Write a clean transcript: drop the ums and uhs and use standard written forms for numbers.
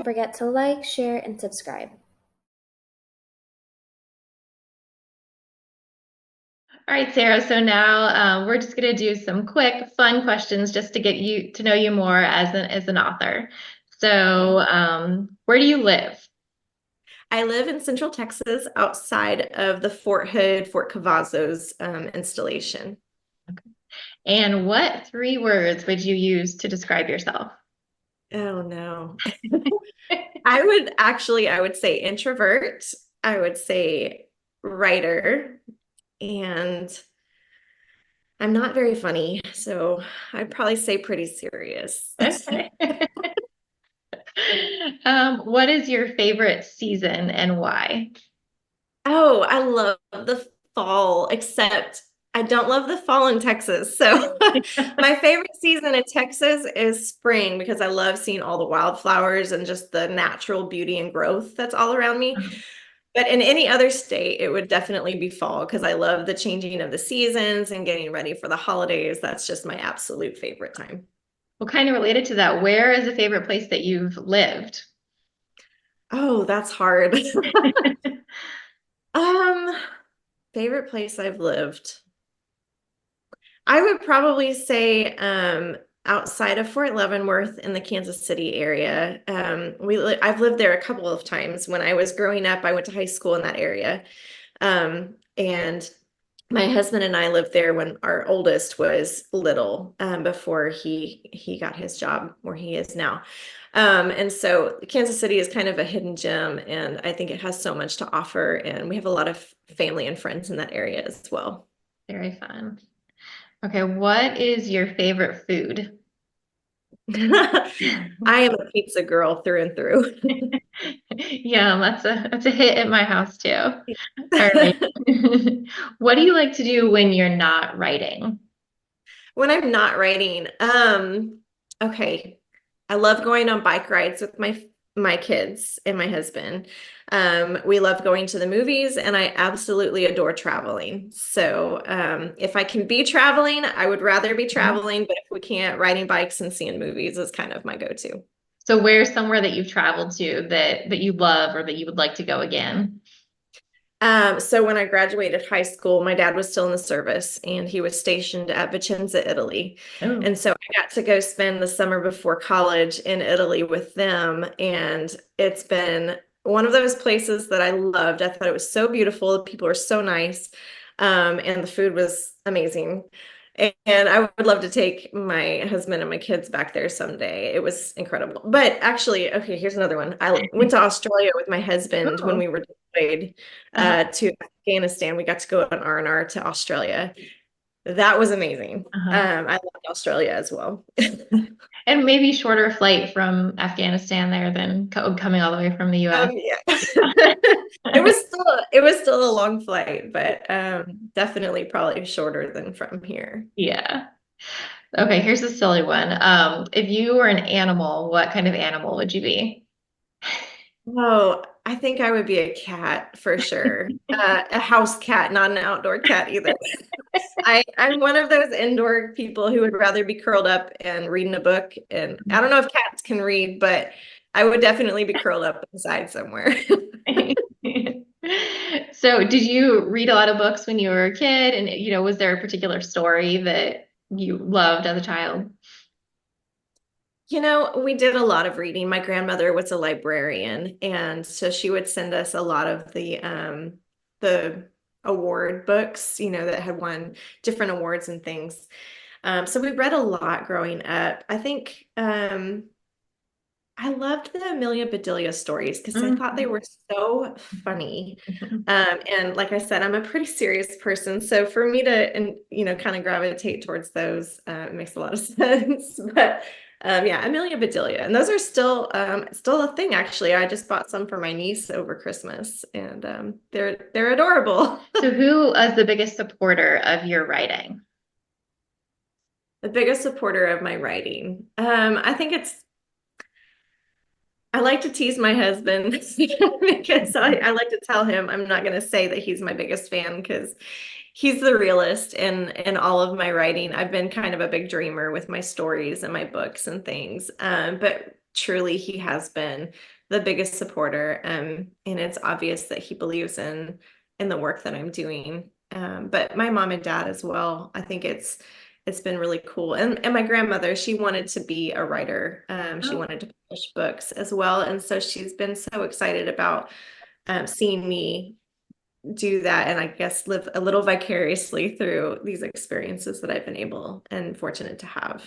forget to like, share, and subscribe. All right, Sarah. So now we're just going to do some quick, fun questions just to get you to know you more as an author. So, where do you live? I live in Central Texas outside of the Fort Hood, Fort Cavazos installation. And what three words would you use to describe yourself? Oh no. I would say introvert. I would say writer, and I'm not very funny, so I'd probably say pretty serious. Okay. What is your favorite season and why? Oh, I love the fall, except I don't love the fall in Texas. So my favorite season in Texas is spring because I love seeing all the wildflowers and just the natural beauty and growth that's all around me. But in any other state, it would definitely be fall because I love the changing of the seasons and getting ready for the holidays. That's just my absolute favorite time. Well, kind of related to that, where is a favorite place that you've lived? Oh, that's hard. Um, Favorite place I've lived. I would probably say outside of Fort Leavenworth in the Kansas City area. I've lived there a couple of times. When I was growing up, I went to high school in that area. And my husband and I lived there when our oldest was little, before he got his job where he is now. And so Kansas City is kind of a hidden gem, and I think it has so much to offer. And we have a lot of family and friends in that area as well. Very fun. Okay, what is your favorite food? I am a pizza girl through and through. Yeah, that's a hit at my house too. All right. What do you like to do when you're not writing? When I'm not writing, okay. I love going on bike rides with my kids and my husband. We love going to the movies, and I absolutely adore traveling. So, if I can be traveling, I would rather be traveling, but if we can't, riding bikes and seeing movies is kind of my go-to. So where's somewhere that you've traveled to that you love or that you would like to go again? So when I graduated high school, my dad was still in the service and he was stationed at Vicenza, Italy. Oh, And so I got to go spend the summer before college in Italy with them. And it's been one of those places that I loved. I thought it was so beautiful. The people were so nice. And the food was amazing. And I would love to take my husband and my kids back there someday. It was incredible. But actually, okay, here's another one. I went to Australia with my husband when oh. we were deployed Uh-huh. to Afghanistan. We got to go on R&R to Australia. That was amazing. Uh-huh. I loved Australia as well. And maybe shorter flight from Afghanistan there than coming all the way from the US. Yeah. It was still a long flight, but definitely probably shorter than from here. Yeah. Okay, here's a silly one. If you were an animal, what kind of animal would you be? Oh, I think I would be a cat for sure. A house cat, not an outdoor cat either. I'm one of those indoor people who would rather be curled up and reading a book. And I don't know if cats can read, but I would definitely be curled up inside somewhere. So, did you read a lot of books when you were a kid? And, was there a particular story that you loved as a child? We did a lot of reading. My grandmother was a librarian, and so she would send us a lot of the award books, that had won different awards and things. So we read a lot growing up. I think I loved the Amelia Bedelia stories because I thought they Mhm. were so funny. And like I said, I'm a pretty serious person. So for me to, and kind of gravitate towards those, it makes a lot of sense. But yeah, Amelia Bedelia. And those are still a thing, actually. I just bought some for my niece over Christmas, and they're adorable. So, who was the biggest supporter of your writing? The biggest supporter of my writing. I think I like to tease my husband because I like to tell him I'm not going to say that he's my biggest fan because he's the realist in all of my writing. I've been kind of a big dreamer with my stories and my books and things. But truly he has been the biggest supporter. And it's obvious that he believes in the work that I'm doing. But my mom and dad as well. I think it's been really cool. And my grandmother, she wanted to be a writer. She Oh, wanted to publish books as well. And so she's been so excited about seeing me do that, and I guess live a little vicariously through these experiences that I've been able and fortunate to have.